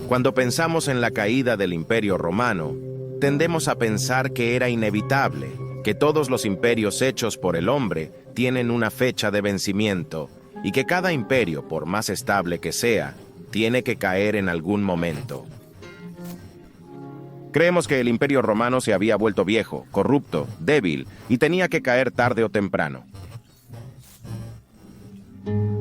Cuando pensamos en la caída del Imperio Romano, tendemos a pensar que era inevitable, que todos los imperios hechos por el hombre tienen una fecha de vencimiento y que cada imperio, por más estable que sea, tiene que caer en algún momento. Creemos que el Imperio Romano se había vuelto viejo, corrupto, débil y tenía que caer tarde o temprano.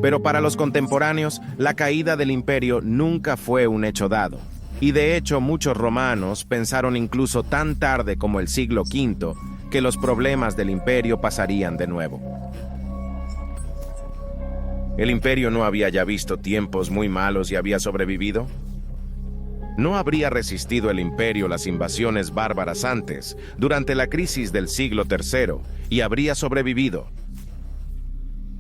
Pero para los contemporáneos, la caída del imperio nunca fue un hecho dado. Y de hecho, muchos romanos pensaron incluso tan tarde como el siglo V que los problemas del imperio pasarían de nuevo. ¿El imperio no había ya visto tiempos muy malos y había sobrevivido? ¿No habría resistido el imperio las invasiones bárbaras antes, durante la crisis del siglo III, y habría sobrevivido?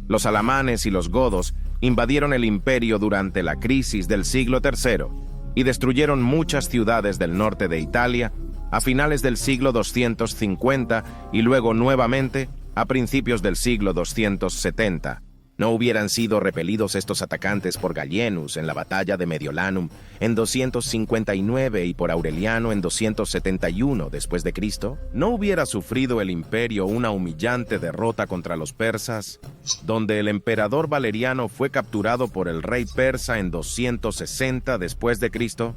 Los alamanes y los godos invadieron el imperio durante la crisis del siglo III y destruyeron muchas ciudades del norte de Italia a finales del siglo 250 y luego nuevamente a principios del siglo 270. ¿No hubieran sido repelidos estos atacantes por Gallienus en la batalla de Mediolanum en 259 y por Aureliano en 271 después de Cristo? ¿No hubiera sufrido el imperio una humillante derrota contra los persas, donde el emperador Valeriano fue capturado por el rey persa en 260 después de Cristo?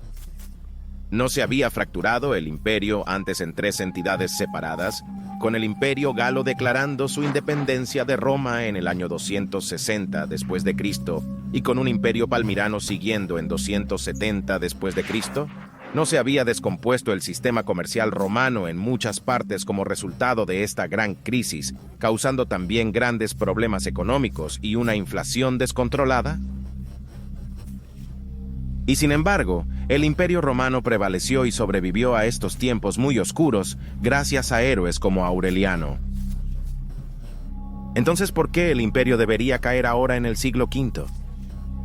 ¿No se había fracturado el imperio antes en tres entidades separadas, con el imperio galo declarando su independencia de Roma en el año 260 después de Cristo y con un imperio palmirano siguiendo en 270 después de Cristo? ¿No se había descompuesto el sistema comercial romano en muchas partes como resultado de esta gran crisis, causando también grandes problemas económicos y una inflación descontrolada? Y sin embargo, el Imperio Romano prevaleció y sobrevivió a estos tiempos muy oscuros gracias a héroes como Aureliano. Entonces, ¿por qué el imperio debería caer ahora en el siglo V?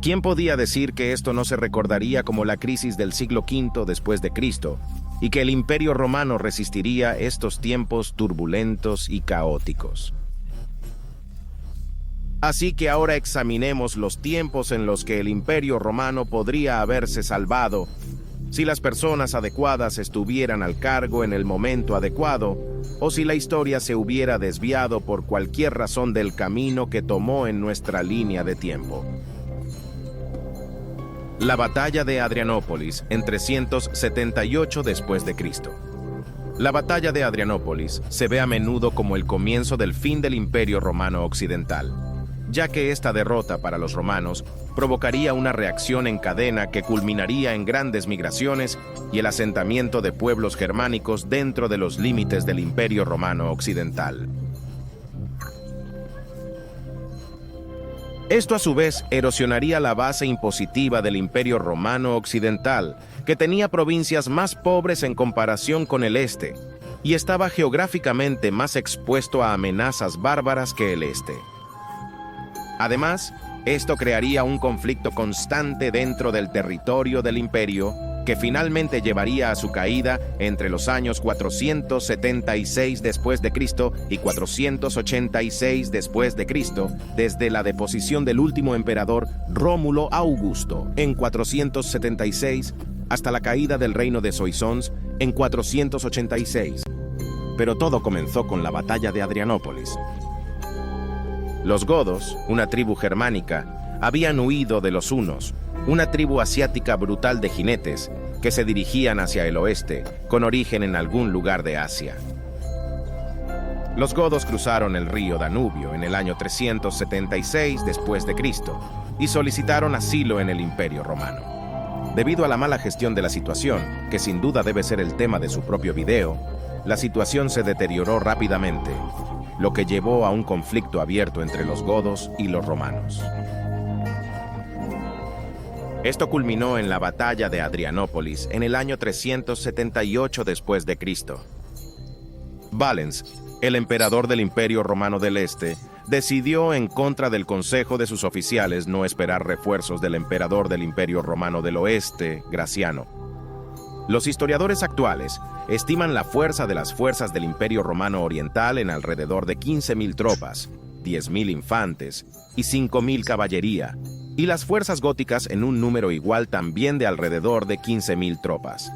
¿Quién podía decir que esto no se recordaría como la crisis del siglo V después de Cristo y que el Imperio Romano resistiría estos tiempos turbulentos y caóticos? Así que ahora examinemos los tiempos en los que el Imperio Romano podría haberse salvado si las personas adecuadas estuvieran al cargo en el momento adecuado o si la historia se hubiera desviado por cualquier razón del camino que tomó en nuestra línea de tiempo. La batalla de Adrianópolis en 378 después de Cristo. La batalla de Adrianópolis se ve a menudo como el comienzo del fin del Imperio Romano Occidental, ya que esta derrota para los romanos provocaría una reacción en cadena que culminaría en grandes migraciones y el asentamiento de pueblos germánicos dentro de los límites del Imperio Romano Occidental. Esto a su vez erosionaría la base impositiva del Imperio Romano Occidental, que tenía provincias más pobres en comparación con el este, y estaba geográficamente más expuesto a amenazas bárbaras que el este. Además, esto crearía un conflicto constante dentro del territorio del imperio que finalmente llevaría a su caída entre los años 476 después de Cristo y 486 después de Cristo, desde la deposición del último emperador Rómulo Augusto en 476 hasta la caída del reino de Soissons en 486. Pero todo comenzó con la batalla de Adrianópolis. Los godos, una tribu germánica, habían huido de los hunos, una tribu asiática brutal de jinetes que se dirigían hacia el oeste, con origen en algún lugar de Asia. Los godos cruzaron el río Danubio en el año 376 después de Cristo y solicitaron asilo en el Imperio Romano. Debido a la mala gestión de la situación, que sin duda debe ser el tema de su propio video, la situación se deterioró rápidamente, lo que llevó a un conflicto abierto entre los godos y los romanos. Esto culminó en la batalla de Adrianópolis en el año 378 después de Cristo. Valens, el emperador del Imperio Romano del Este, decidió en contra del consejo de sus oficiales no esperar refuerzos del emperador del Imperio Romano del Oeste, Graciano. Los historiadores actuales estiman la fuerza de las fuerzas del Imperio Romano Oriental en alrededor de 15.000 tropas, 10.000 infantes y 5.000 caballería, y las fuerzas góticas en un número igual también de alrededor de 15.000 tropas.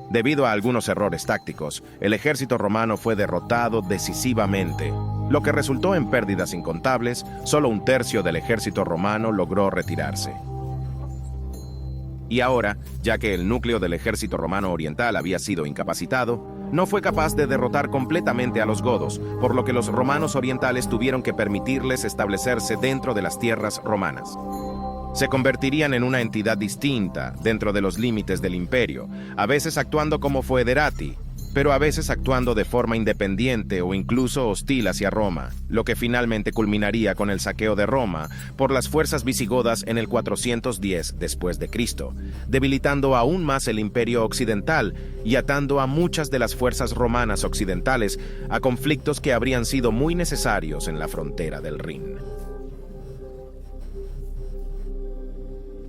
Debido a algunos errores tácticos, el ejército romano fue derrotado decisivamente, lo que resultó en pérdidas incontables. Solo un tercio del ejército romano logró retirarse. Y ahora, ya que el núcleo del ejército romano oriental había sido incapacitado, no fue capaz de derrotar completamente a los godos, por lo que los romanos orientales tuvieron que permitirles establecerse dentro de las tierras romanas. Se convertirían en una entidad distinta dentro de los límites del imperio, a veces actuando como foederati, pero a veces actuando de forma independiente o incluso hostil hacia Roma, lo que finalmente culminaría con el saqueo de Roma por las fuerzas visigodas en el 410 después de Cristo, debilitando aún más el imperio occidental y atando a muchas de las fuerzas romanas occidentales a conflictos que habrían sido muy necesarios en la frontera del Rin.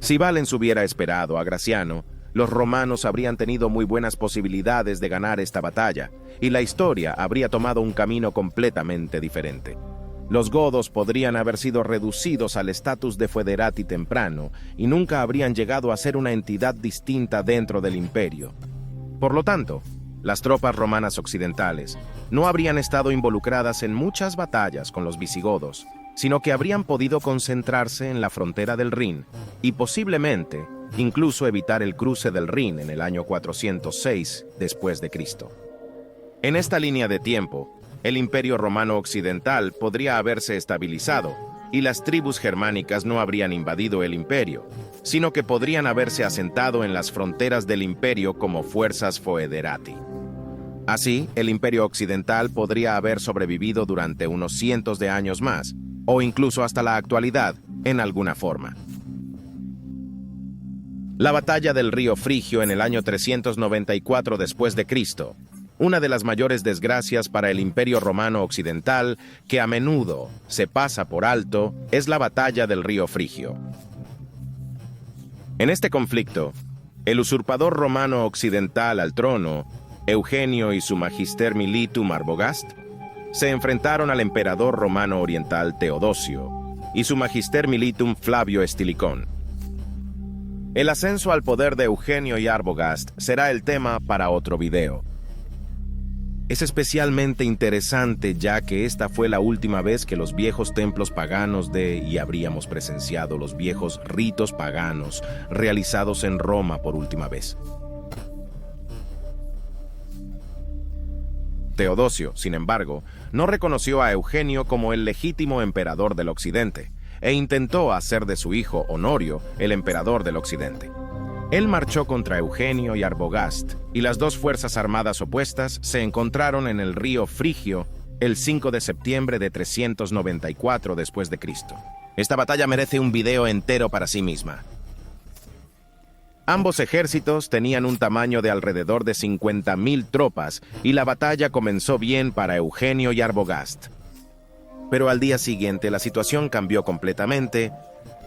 Si Valens hubiera esperado a Graciano, los romanos habrían tenido muy buenas posibilidades de ganar esta batalla, y la historia habría tomado un camino completamente diferente. Los godos podrían haber sido reducidos al estatus de foederati temprano, y nunca habrían llegado a ser una entidad distinta dentro del imperio. Por lo tanto, las tropas romanas occidentales no habrían estado involucradas en muchas batallas con los visigodos, sino que habrían podido concentrarse en la frontera del Rin y posiblemente incluso evitar el cruce del Rin en el año 406 después de Cristo. En esta línea de tiempo, el Imperio Romano Occidental podría haberse estabilizado y las tribus germánicas no habrían invadido el imperio, sino que podrían haberse asentado en las fronteras del imperio como fuerzas foederati. Así, el Imperio Occidental podría haber sobrevivido durante unos cientos de años más, o incluso hasta la actualidad, en alguna forma. La batalla del río Frigio en el año 394 después de Cristo, una de las mayores desgracias para el Imperio Romano Occidental que a menudo se pasa por alto, es la batalla del río Frigio. En este conflicto, el usurpador romano occidental al trono, Eugenio y su magister militum Arbogast, se enfrentaron al emperador romano oriental Teodosio y su magister militum Flavio Estilicón. El ascenso al poder de Eugenio y Arbogast será el tema para otro video. Es especialmente interesante ya que esta fue la última vez que los viejos templos paganos y habríamos presenciado los viejos ritos paganos realizados en Roma por última vez. Teodosio, sin embargo, no reconoció a Eugenio como el legítimo emperador del Occidente, e intentó hacer de su hijo Honorio el emperador del Occidente. Él marchó contra Eugenio y Arbogast, y las dos fuerzas armadas opuestas se encontraron en el río Frigio el 5 de septiembre de 394 después de Cristo. Esta batalla merece un video entero para sí misma. Ambos ejércitos tenían un tamaño de alrededor de 50.000 tropas y la batalla comenzó bien para Eugenio y Arbogast. Pero al día siguiente la situación cambió completamente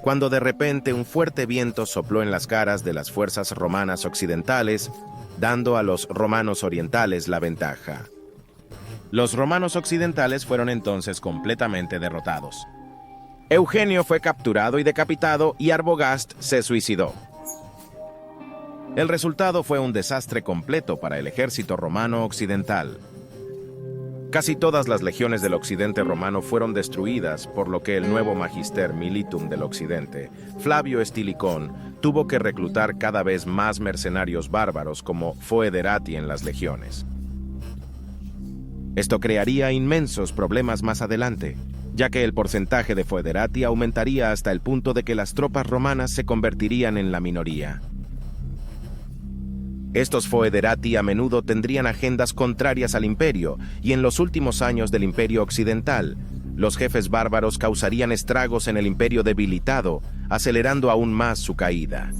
cuando de repente un fuerte viento sopló en las caras de las fuerzas romanas occidentales, dando a los romanos orientales la ventaja. Los romanos occidentales fueron entonces completamente derrotados. Eugenio fue capturado y decapitado y Arbogast se suicidó. El resultado fue un desastre completo para el ejército romano occidental. Casi todas las legiones del occidente romano fueron destruidas, por lo que el nuevo magister militum del occidente, Flavio Estilicón, tuvo que reclutar cada vez más mercenarios bárbaros como foederati en las legiones. Esto crearía inmensos problemas más adelante, ya que el porcentaje de foederati aumentaría hasta el punto de que las tropas romanas se convertirían en la minoría. Estos foederati a menudo tendrían agendas contrarias al imperio, y en los últimos años del imperio occidental, los jefes bárbaros causarían estragos en el imperio debilitado, acelerando aún más su caída.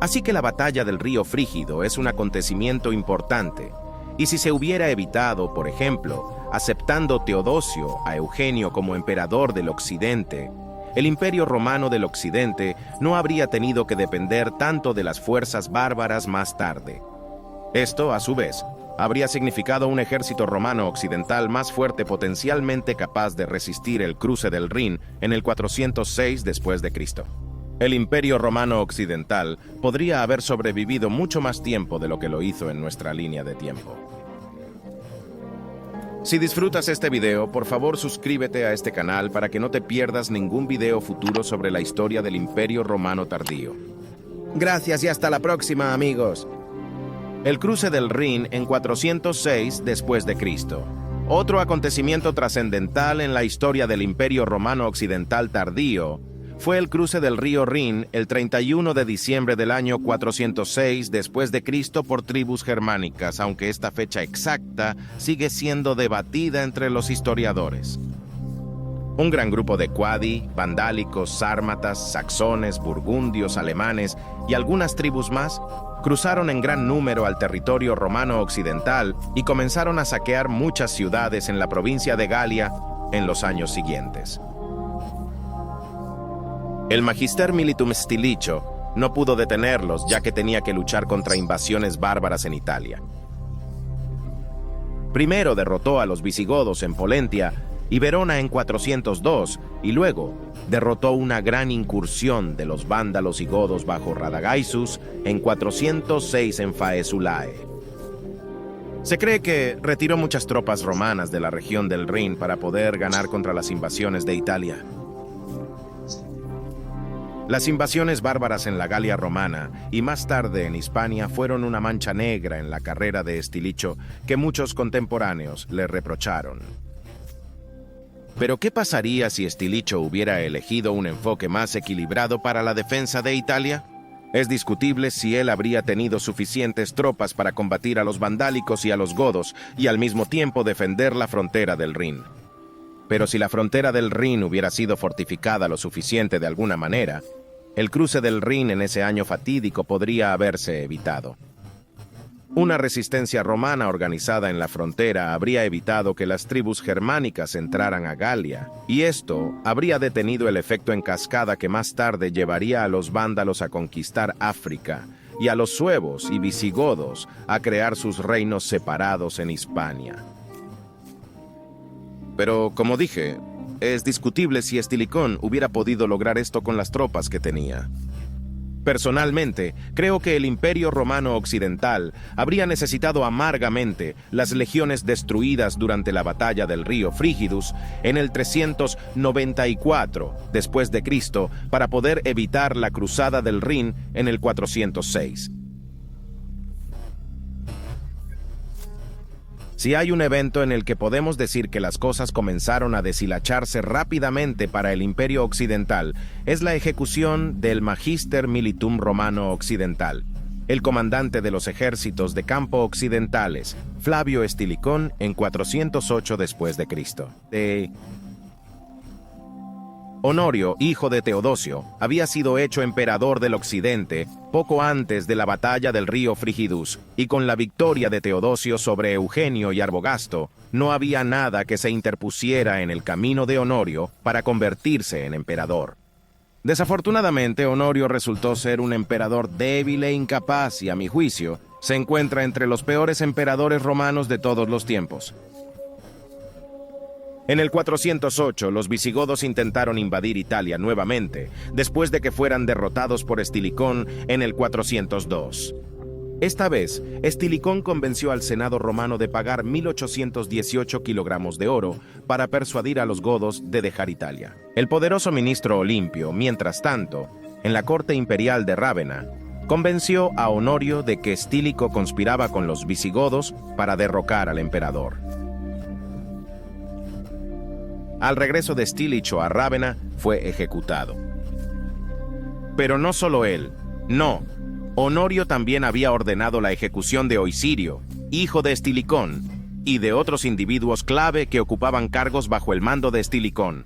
Así que la batalla del río Frígido es un acontecimiento importante, y si se hubiera evitado, por ejemplo, aceptando Teodosio a Eugenio como emperador del occidente, el Imperio Romano del Occidente no habría tenido que depender tanto de las fuerzas bárbaras más tarde. Esto, a su vez, habría significado un ejército romano occidental más fuerte, potencialmente capaz de resistir el cruce del Rin en el 406 después de Cristo. El Imperio Romano Occidental podría haber sobrevivido mucho más tiempo de lo que lo hizo en nuestra línea de tiempo. Si disfrutas este video, por favor suscríbete a este canal para que no te pierdas ningún video futuro sobre la historia del Imperio Romano tardío. Gracias y hasta la próxima, amigos. El cruce del Rin en 406 después de Cristo. Otro acontecimiento trascendental en la historia del Imperio Romano Occidental tardío fue el cruce del río Rin el 31 de diciembre del año 406 después de Cristo por tribus germánicas, aunque esta fecha exacta sigue siendo debatida entre los historiadores. Un gran grupo de Quadi, vandálicos, sármatas, saxones, burgundios, alemanes y algunas tribus más cruzaron en gran número al territorio romano occidental y comenzaron a saquear muchas ciudades en la provincia de Galia en los años siguientes. El Magister Militum Stilicho no pudo detenerlos, ya que tenía que luchar contra invasiones bárbaras en Italia. Primero derrotó a los visigodos en Polentia y Verona en 402, y luego derrotó una gran incursión de los vándalos y godos bajo Radagaisus en 406 en Faesulae. Se cree que retiró muchas tropas romanas de la región del Rin para poder ganar contra las invasiones de Italia. Las invasiones bárbaras en la Galia romana y más tarde en Hispania fueron una mancha negra en la carrera de Stilicho que muchos contemporáneos le reprocharon. Pero ¿qué pasaría si Stilicho hubiera elegido un enfoque más equilibrado para la defensa de Italia? Es discutible si él habría tenido suficientes tropas para combatir a los vandálicos y a los godos y al mismo tiempo defender la frontera del Rin. Pero si la frontera del Rin hubiera sido fortificada lo suficiente de alguna manera, el cruce del Rin en ese año fatídico podría haberse evitado. Una resistencia romana organizada en la frontera habría evitado que las tribus germánicas entraran a Galia, y esto habría detenido el efecto en cascada que más tarde llevaría a los vándalos a conquistar África y a los suevos y visigodos a crear sus reinos separados en Hispania. Pero, como dije, es discutible si Estilicón hubiera podido lograr esto con las tropas que tenía. Personalmente, creo que el Imperio Romano Occidental habría necesitado amargamente las legiones destruidas durante la batalla del río Frigidus en el 394 después de Cristo para poder evitar la cruzada del Rin en el 406. Si hay un evento en el que podemos decir que las cosas comenzaron a deshilacharse rápidamente para el Imperio Occidental, es la ejecución del Magister Militum Romano Occidental, el comandante de los ejércitos de campo occidentales, Flavio Estilicón, en 408 después de Cristo. Honorio, hijo de Teodosio, había sido hecho emperador del occidente poco antes de la batalla del río Frigidus, y con la victoria de Teodosio sobre Eugenio y Arbogasto, no había nada que se interpusiera en el camino de Honorio para convertirse en emperador. Desafortunadamente, Honorio resultó ser un emperador débil e incapaz y, a mi juicio, se encuentra entre los peores emperadores romanos de todos los tiempos. En el 408, los visigodos intentaron invadir Italia nuevamente, después de que fueran derrotados por Estilicón en el 402. Esta vez, Estilicón convenció al Senado romano de pagar 1.818 kilogramos de oro para persuadir a los godos de dejar Italia. El poderoso ministro Olimpio, mientras tanto, en la corte imperial de Rávena, convenció a Honorio de que Estílico conspiraba con los visigodos para derrocar al emperador. Al regreso de Stilicho a Rávena, fue ejecutado. Pero no solo él, no. Honorio también había ordenado la ejecución de Oisirio, hijo de Estilicón, y de otros individuos clave que ocupaban cargos bajo el mando de Estilicón.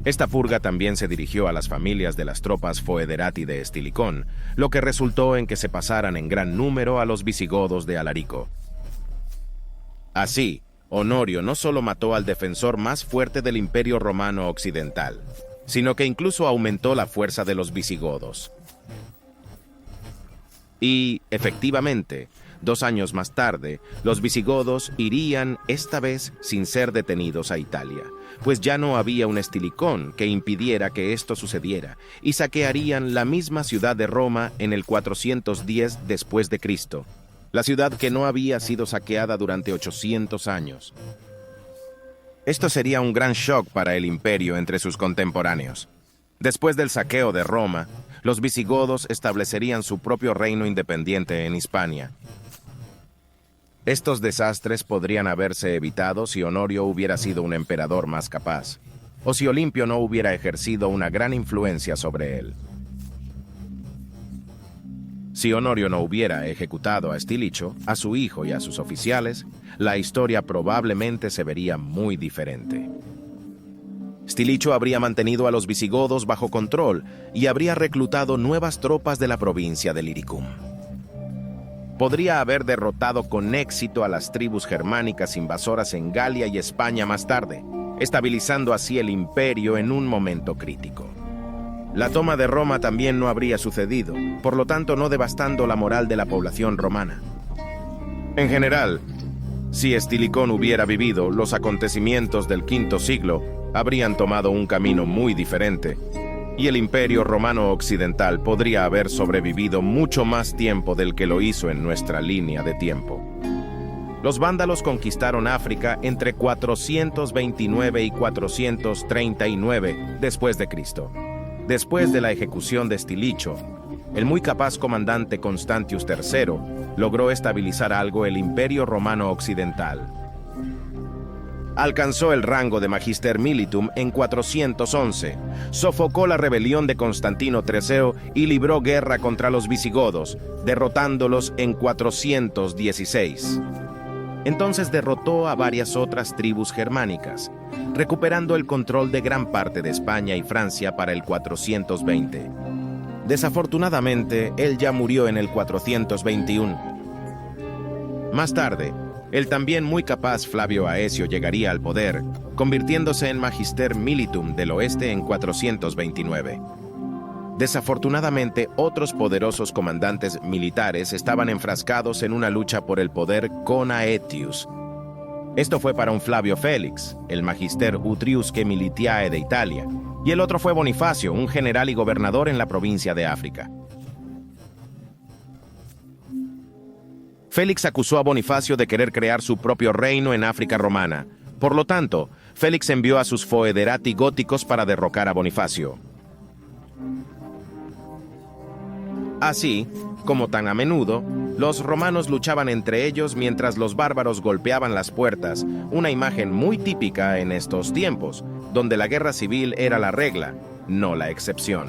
Esta purga también se dirigió a las familias de las tropas foederati de Estilicón, lo que resultó en que se pasaran en gran número a los visigodos de Alarico. Así, Honorio no solo mató al defensor más fuerte del Imperio Romano Occidental, sino que incluso aumentó la fuerza de los visigodos. Y, efectivamente, 2 años más tarde, los visigodos irían, esta vez sin ser detenidos, a Italia, pues ya no había un Estilicón que impidiera que esto sucediera, y saquearían la misma ciudad de Roma en el 410 después de Cristo, la ciudad que no había sido saqueada durante 800 años. Esto sería un gran shock para el imperio entre sus contemporáneos. Después del saqueo de Roma, los visigodos establecerían su propio reino independiente en Hispania. Estos desastres podrían haberse evitado si Honorio hubiera sido un emperador más capaz, o si Olimpio no hubiera ejercido una gran influencia sobre él. Si Honorio no hubiera ejecutado a Stilicho, a su hijo y a sus oficiales, la historia probablemente se vería muy diferente. Stilicho habría mantenido a los visigodos bajo control y habría reclutado nuevas tropas de la provincia de Illyricum. Podría haber derrotado con éxito a las tribus germánicas invasoras en Galia y España más tarde, estabilizando así el imperio en un momento crítico. La toma de Roma también no habría sucedido, por lo tanto no devastando la moral de la población romana. En general, si Estilicón hubiera vivido, los acontecimientos del V siglo habrían tomado un camino muy diferente, y el Imperio Romano Occidental podría haber sobrevivido mucho más tiempo del que lo hizo en nuestra línea de tiempo. Los vándalos conquistaron África entre 429 y 439 después de Cristo. Después de la ejecución de Stilicho, el muy capaz comandante Constantius III logró estabilizar algo el Imperio Romano Occidental. Alcanzó el rango de Magister Militum en 411, sofocó la rebelión de Constantino III y libró guerra contra los visigodos, derrotándolos en 416. Entonces derrotó a varias otras tribus germánicas, recuperando el control de gran parte de España y Francia para el 420. Desafortunadamente, él ya murió en el 421. Más tarde, el también muy capaz Flavio Aecio llegaría al poder, convirtiéndose en Magister Militum del Oeste en 429. Desafortunadamente, otros poderosos comandantes militares estaban enfrascados en una lucha por el poder con Aetius. Esto fue para un Flavio Félix, el Magister Utriusque Militiae de Italia, y el otro fue Bonifacio, un general y gobernador en la provincia de África. Félix acusó a Bonifacio de querer crear su propio reino en África romana. Por lo tanto, Félix envió a sus foederati góticos para derrocar a Bonifacio. Así, como tan a menudo, los romanos luchaban entre ellos mientras los bárbaros golpeaban las puertas, una imagen muy típica en estos tiempos, donde la guerra civil era la regla, no la excepción.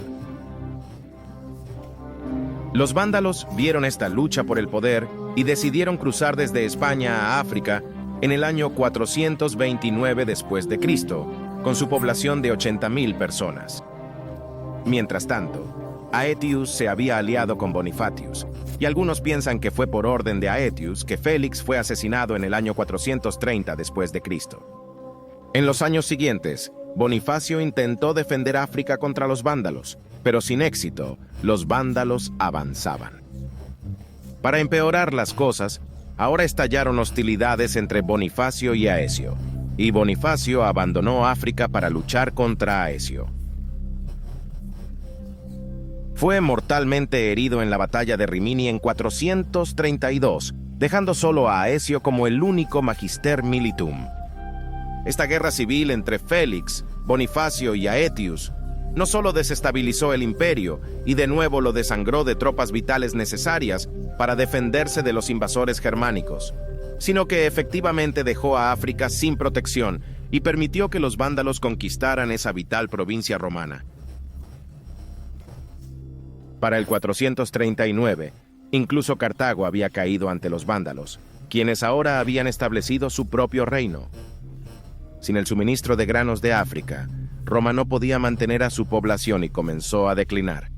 Los vándalos vieron esta lucha por el poder y decidieron cruzar desde España a África en el año 429 después de Cristo, con su población de 80.000 personas. Mientras tanto, Aetius se había aliado con Bonifatius, y algunos piensan que fue por orden de Aetius que Félix fue asesinado en el año 430 después de Cristo. En los años siguientes, Bonifacio intentó defender África contra los vándalos, pero sin éxito, los vándalos avanzaban. Para empeorar las cosas, ahora estallaron hostilidades entre Bonifacio y Aecio, y Bonifacio abandonó África para luchar contra Aecio. Fue mortalmente herido en la batalla de Rimini en 432, dejando solo a Aecio como el único Magister Militum. Esta guerra civil entre Félix, Bonifacio y Aetius no solo desestabilizó el imperio y de nuevo lo desangró de tropas vitales necesarias para defenderse de los invasores germánicos, sino que efectivamente dejó a África sin protección y permitió que los vándalos conquistaran esa vital provincia romana. Para el 439, incluso Cartago había caído ante los vándalos, quienes ahora habían establecido su propio reino. Sin el suministro de granos de África, Roma no podía mantener a su población y comenzó a declinar.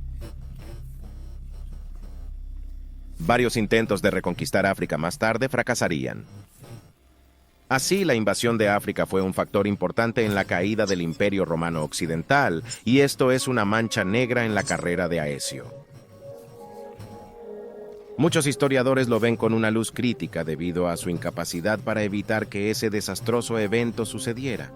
Varios intentos de reconquistar África más tarde fracasarían. Así, la invasión de África fue un factor importante en la caída del Imperio Romano Occidental, y esto es una mancha negra en la carrera de Aecio. Muchos historiadores lo ven con una luz crítica debido a su incapacidad para evitar que ese desastroso evento sucediera.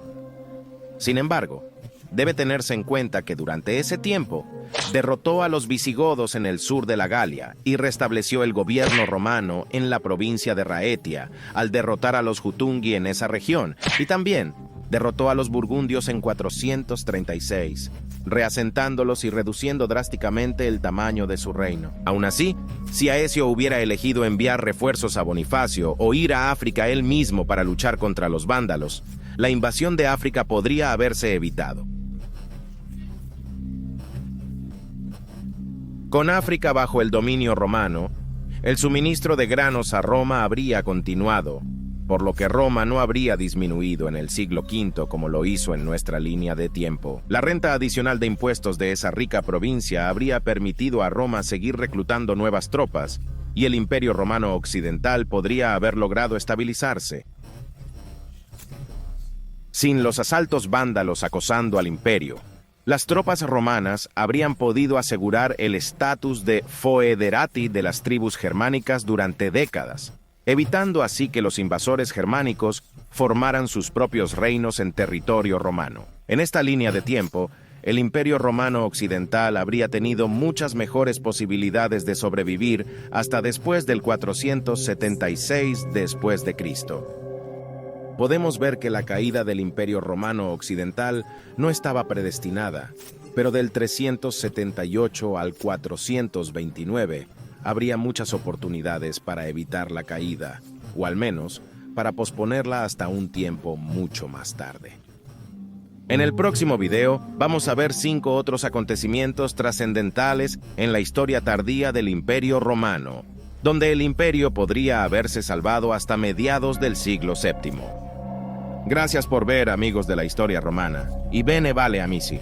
Sin embargo, debe tenerse en cuenta que durante ese tiempo derrotó a los visigodos en el sur de la Galia y restableció el gobierno romano en la provincia de Raetia al derrotar a los Jutungi en esa región, y también derrotó a los burgundios en 436, reasentándolos y reduciendo drásticamente el tamaño de su reino. Aún así, si Aecio hubiera elegido enviar refuerzos a Bonifacio o ir a África él mismo para luchar contra los vándalos, la invasión de África podría haberse evitado. Con África bajo el dominio romano, el suministro de granos a Roma habría continuado, por lo que Roma no habría disminuido en el siglo V como lo hizo en nuestra línea de tiempo. La renta adicional de impuestos de esa rica provincia habría permitido a Roma seguir reclutando nuevas tropas, y el Imperio Romano Occidental podría haber logrado estabilizarse. Sin los asaltos vándalos acosando al imperio, las tropas romanas habrían podido asegurar el estatus de foederati de las tribus germánicas durante décadas, evitando así que los invasores germánicos formaran sus propios reinos en territorio romano. En esta línea de tiempo, el Imperio Romano Occidental habría tenido muchas mejores posibilidades de sobrevivir hasta después del 476 después de Cristo. Podemos ver que la caída del Imperio Romano Occidental no estaba predestinada, pero del 378 al 429 habría muchas oportunidades para evitar la caída, o al menos para posponerla hasta un tiempo mucho más tarde. En el próximo video vamos a ver 5 otros acontecimientos trascendentales en la historia tardía del Imperio Romano, donde el imperio podría haberse salvado hasta mediados del siglo VII. Gracias por ver, amigos de la historia romana, y bene vale amici.